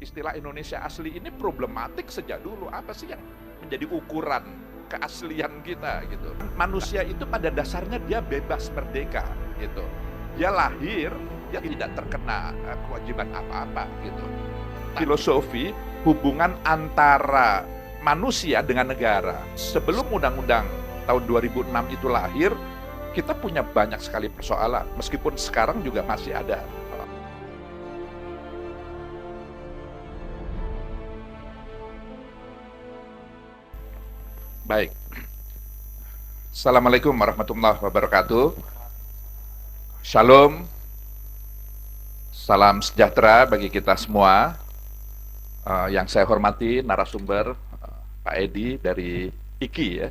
istilah Indonesia asli ini problematik sejak dulu. Apa sih yang menjadi ukuran keaslian kita gitu? Manusia itu pada dasarnya dia bebas merdeka gitu. Dia lahir, dia tidak terkena kewajiban apa-apa gitu. Filosofi hubungan antara manusia dengan negara. Sebelum undang-undang tahun 2006 itu lahir, kita punya banyak sekali persoalan. Meskipun sekarang juga masih ada. Baik. Assalamualaikum warahmatullahi wabarakatuh. Shalom. Salam sejahtera bagi kita semua. Yang saya hormati narasumber Pak Edi dari IKI ya,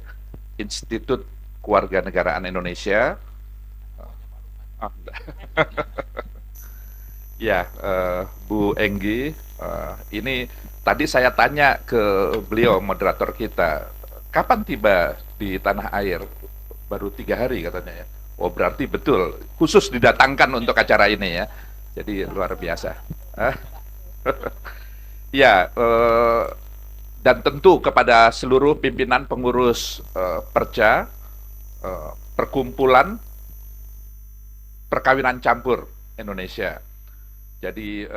Institut Kewarganegaraan Indonesia. Ya, Bu Enggi, ini tadi saya tanya ke beliau moderator kita, kapan tiba di tanah air? Baru 3 hari katanya ya. Oh berarti betul, khusus didatangkan untuk acara ini ya. Jadi luar biasa. Ya, dan tentu kepada seluruh pimpinan pengurus Perca, Perkumpulan Perkawinan Campur Indonesia. Jadi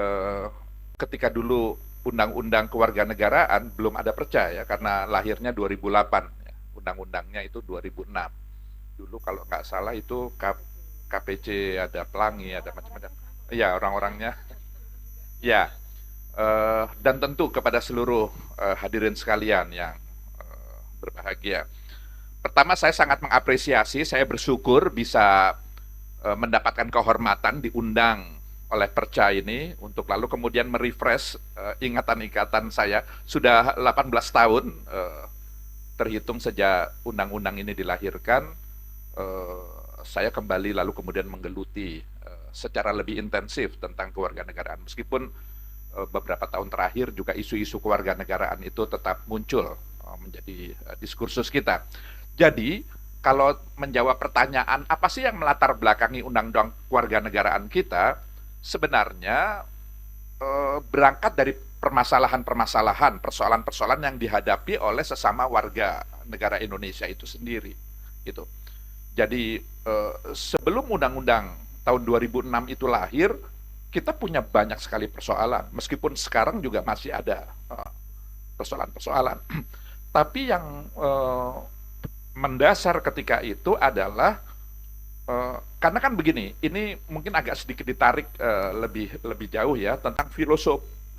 ketika dulu Undang-Undang Kewarganegaraan belum ada Perca ya, karena lahirnya 2008, ya. Undang-undangnya itu 2006. Dulu kalau nggak salah itu KPC, ada Pelangi, ada macam-macam. Ya orang-orangnya. Ya, dan tentu kepada seluruh hadirin sekalian yang berbahagia. Pertama saya sangat mengapresiasi, saya bersyukur bisa mendapatkan kehormatan diundang oleh Perca ini untuk lalu kemudian merefresh ingatan-ingatan saya. Sudah 18 tahun terhitung sejak undang-undang ini dilahirkan, saya kembali lalu kemudian menggeluti secara lebih intensif tentang kewarganegaraan. Meskipun beberapa tahun terakhir juga isu-isu kewarganegaraan itu tetap muncul menjadi diskursus kita. Jadi kalau menjawab pertanyaan apa sih yang melatar belakangi undang-undang kewarganegaraan kita, sebenarnya berangkat dari permasalahan-permasalahan, persoalan-persoalan yang dihadapi oleh sesama warga negara Indonesia itu sendiri. Gitu. Jadi sebelum undang-undang tahun 2006 itu lahir, kita punya banyak sekali persoalan. Meskipun sekarang juga masih ada persoalan-persoalan. Tapi yang mendasar ketika itu adalah karena kan begini, ini mungkin agak sedikit ditarik lebih jauh ya tentang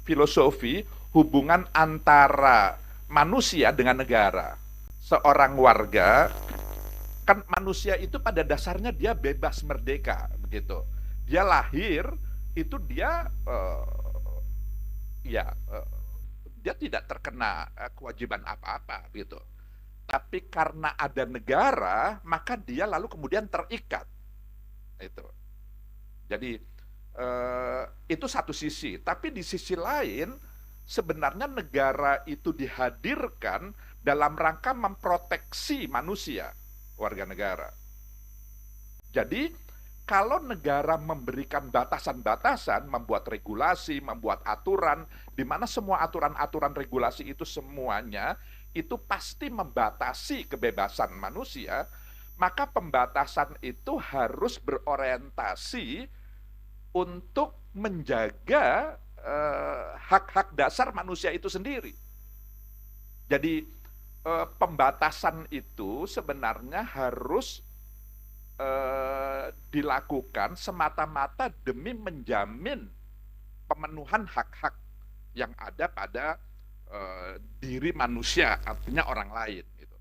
filosofi hubungan antara manusia dengan negara. Seorang warga kan manusia itu pada dasarnya dia bebas merdeka begitu. Dia lahir itu dia dia tidak terkena kewajiban apa-apa gitu. Tapi karena ada negara, maka dia lalu kemudian terikat. Itu. Jadi itu satu sisi. Tapi di sisi lain, sebenarnya negara itu dihadirkan dalam rangka memproteksi manusia, warga negara. Jadi kalau negara memberikan batasan-batasan, membuat regulasi, membuat aturan, di mana semua aturan-aturan regulasi itu semuanya itu pasti membatasi kebebasan manusia, maka pembatasan itu harus berorientasi untuk menjaga hak-hak dasar manusia itu sendiri. Jadi pembatasan itu sebenarnya harus dilakukan semata-mata demi menjamin pemenuhan hak-hak yang ada pada diri manusia, artinya orang lain gitu.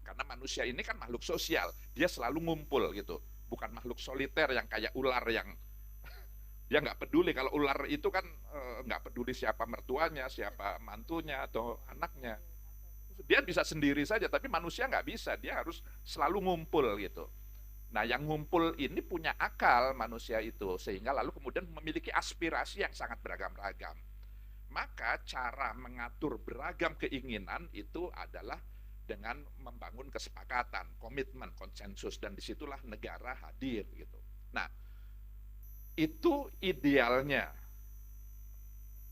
Karena manusia ini kan makhluk sosial, dia selalu ngumpul gitu, bukan makhluk soliter yang kayak ular yang dia nggak peduli. Kalau ular itu kan nggak peduli siapa mertuanya, siapa mantunya atau anaknya, dia bisa sendiri saja. Tapi manusia nggak bisa, dia harus selalu ngumpul gitu. Nah yang ngumpul ini punya akal manusia itu, sehingga lalu kemudian memiliki aspirasi yang sangat beragam-ragam. Maka cara mengatur beragam keinginan itu adalah dengan membangun kesepakatan, komitmen, konsensus, dan disitulah negara hadir gitu. Nah, itu idealnya.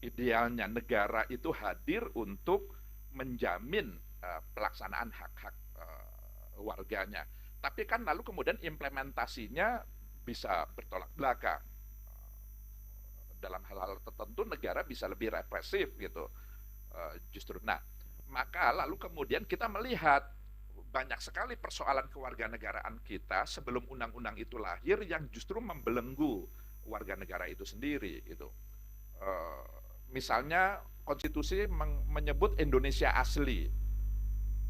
Idealnya negara itu hadir untuk menjamin pelaksanaan hak-hak warganya. Tapi kan lalu kemudian implementasinya bisa bertolak belakang. Dalam hal-hal tertentu negara bisa lebih represif gitu. Justru. Nah, maka lalu kemudian kita melihat banyak sekali persoalan kewarganegaraan kita sebelum undang-undang itu lahir yang justru membelenggu warga negara itu sendiri gitu. Uh, Misalnya konstitusi menyebut Indonesia asli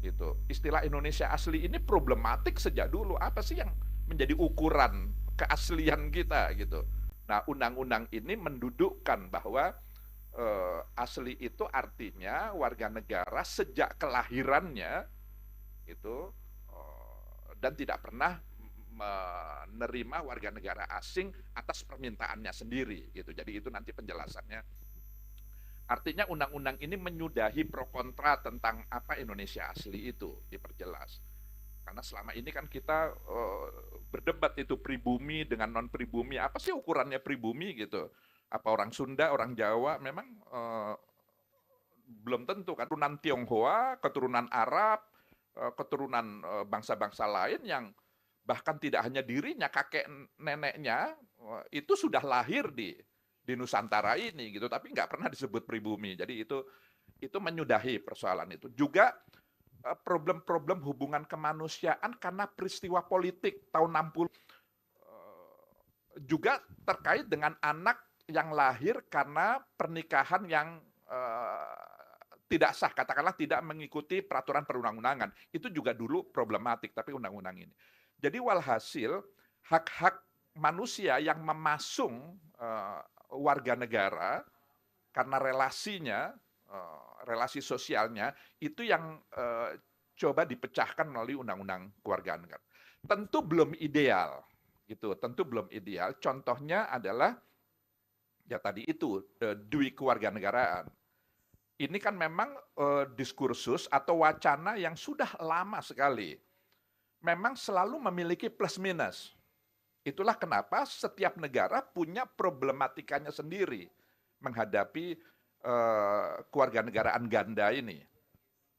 gitu. Istilah Indonesia asli ini problematik sejak dulu. Apa sih yang menjadi ukuran keaslian kita gitu? Nah, undang-undang ini mendudukkan bahwa asli itu artinya warga negara sejak kelahirannya itu dan tidak pernah menerima warga negara asing atas permintaannya sendiri gitu. Jadi itu nanti penjelasannya. Artinya undang-undang ini menyudahi pro kontra tentang apa Indonesia asli itu diperjelas. Karena selama ini kan kita berdebat itu pribumi dengan non pribumi. Apa sih ukurannya pribumi gitu? Apa orang Sunda, orang Jawa? Memang belum tentu kan. Keturunan Tionghoa, keturunan Arab, keturunan bangsa-bangsa lain yang bahkan tidak hanya dirinya, kakek neneknya itu sudah lahir di Nusantara ini gitu, tapi nggak pernah disebut pribumi. Jadi itu menyudahi persoalan itu. Juga problem-problem hubungan kemanusiaan karena peristiwa politik tahun 60 juga terkait dengan anak yang lahir karena pernikahan yang tidak sah, katakanlah tidak mengikuti peraturan perundang-undangan. Itu juga dulu problematik, tapi undang-undang ini. Jadi walhasil, hak-hak manusia yang memasung warga negara karena relasinya, relasi sosialnya, itu yang coba dipecahkan melalui undang-undang kewarganegaraan. Tentu belum ideal, gitu. Tentu belum ideal. Contohnya adalah ya tadi itu dui kewarganegaraan. Ini kan memang diskursus atau wacana yang sudah lama sekali. Memang selalu memiliki plus minus. Itulah kenapa setiap negara punya problematikanya sendiri menghadapi kewarganegaraan ganda ini.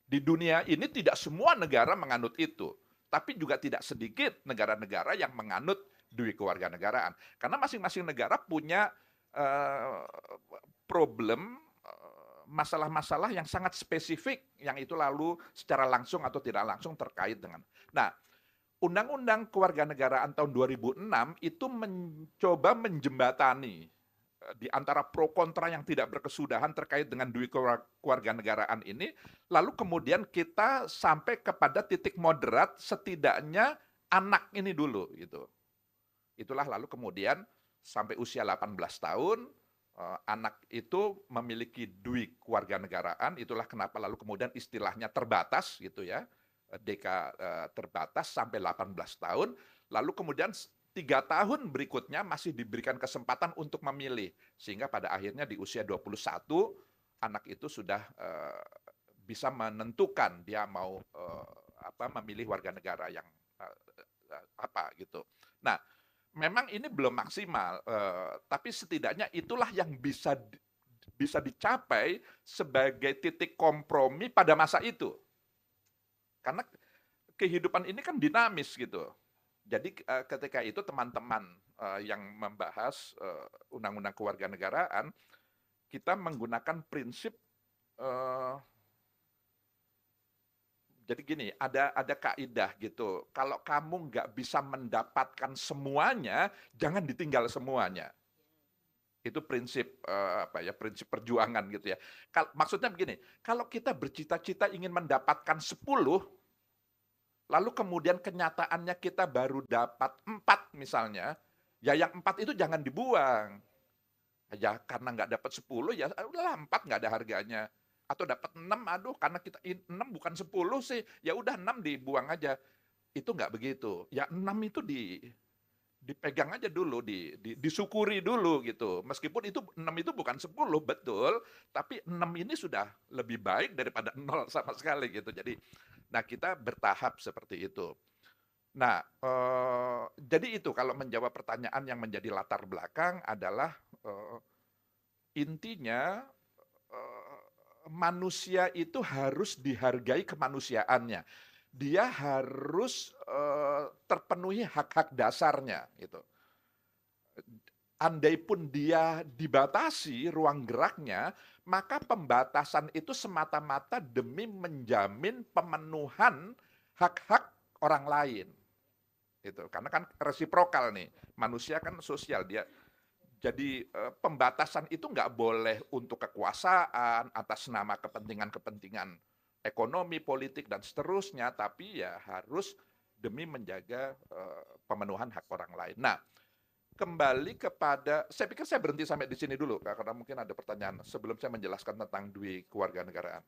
Di dunia ini tidak semua negara menganut itu, tapi juga tidak sedikit negara-negara yang menganut dui kewarganegaraan. Karena masing-masing negara punya problem masalah-masalah yang sangat spesifik yang itu lalu secara langsung atau tidak langsung terkait dengan. Nah, Undang-Undang Kewarganegaraan tahun 2006 itu mencoba menjembatani di antara pro kontra yang tidak berkesudahan terkait dengan dui kewarganegaraan ini, lalu kemudian kita sampai kepada titik moderat setidaknya anak ini dulu gitu. Itulah lalu kemudian sampai usia 18 tahun anak itu memiliki dui kewarganegaraan, itulah kenapa lalu kemudian istilahnya terbatas gitu ya. DK terbatas sampai 18 tahun, lalu kemudian 3 tahun berikutnya masih diberikan kesempatan untuk memilih, sehingga pada akhirnya di usia 21 anak itu sudah bisa menentukan dia mau memilih warga negara yang apa gitu. Nah, memang ini belum maksimal, tapi setidaknya itulah yang bisa dicapai sebagai titik kompromi pada masa itu. Karena kehidupan ini kan dinamis gitu. Jadi ketika itu teman-teman yang membahas undang-undang kewarganegaraan, kita menggunakan prinsip jadi gini, ada kaidah gitu. Kalau kamu nggak bisa mendapatkan semuanya, jangan ditinggal semuanya. Itu prinsip prinsip perjuangan gitu ya. Maksudnya begini, kalau kita bercita-cita ingin mendapatkan 10, lalu kemudian kenyataannya kita baru dapat 4 misalnya, ya yang 4 itu jangan dibuang. Ya karena nggak dapat 10 ya udahlah 4 nggak ada harganya. Atau dapat 6, aduh karena kita 6 bukan 10 sih, ya udah 6 dibuang aja. Itu nggak begitu. Ya 6 itu dipegang aja dulu, disyukuri dulu gitu. Meskipun itu 6 itu bukan 10 betul, tapi 6 ini sudah lebih baik daripada 0 sama sekali gitu. Jadi nah kita bertahap seperti itu. Nah, jadi itu kalau menjawab pertanyaan yang menjadi latar belakang adalah intinya manusia itu harus dihargai kemanusiaannya. Dia harus terpenuhi hak-hak dasarnya gitu. Andai pun dia dibatasi ruang geraknya, maka pembatasan itu semata-mata demi menjamin pemenuhan hak-hak orang lain. Gitu. Karena kan resiprokal nih, manusia kan sosial, dia jadi pembatasan itu nggak boleh untuk kekuasaan atas nama kepentingan-kepentingan ekonomi, politik dan seterusnya, tapi ya harus demi menjaga pemenuhan hak orang lain. Nah, kembali kepada, saya pikir saya berhenti sampai di sini dulu, karena mungkin ada pertanyaan sebelum saya menjelaskan tentang dui kewarganegaraan.